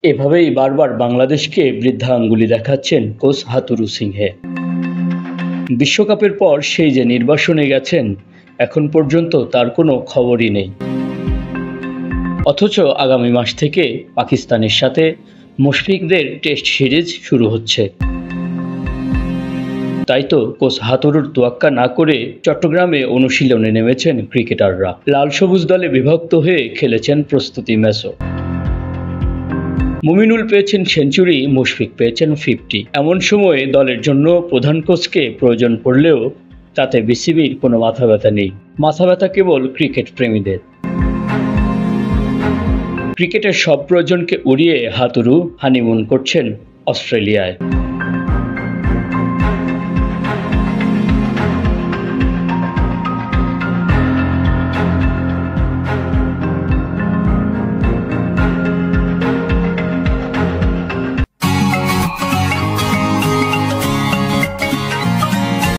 এভাবেই বারবার বাংলাদেশকে বৃদ্ধা আঙ্গুলি দেখাচ্ছেন কোচ হাথুরু সিংহে। বিশ্বকাপের পর সেই যে নির্বাসনে গেছেন, এখন পর্যন্ত তার কোনো খবরই নেই। অথচ আগামী মাস থেকে পাকিস্তানের সাথে মুশফিকদের টেস্ট সিরিজ শুরু হচ্ছে। তাই তো কোচ হাথুরুর তোয়াক্কা না করে চট্টগ্রামে অনুশীলনে নেমেছেন ক্রিকেটাররা। লাল সবুজ দলে বিভক্ত হয়ে খেলেছেন প্রস্তুতি ম্যাচও। মুমিনুল পেয়েছেন সেঞ্চুরি, মুশফিক পেয়েছেন 50। এমন সময়ে দলের জন্য প্রধান কোচকে প্রয়োজন পড়লেও তাতে বিসিবির কোনো মাথা ব্যথা নেই। মাথা ব্যথা কেবল ক্রিকেট প্রেমীদের। ক্রিকেটের সব প্রয়োজনকে উড়িয়ে হাথুরু হানিমুন করছেন অস্ট্রেলিয়ায়।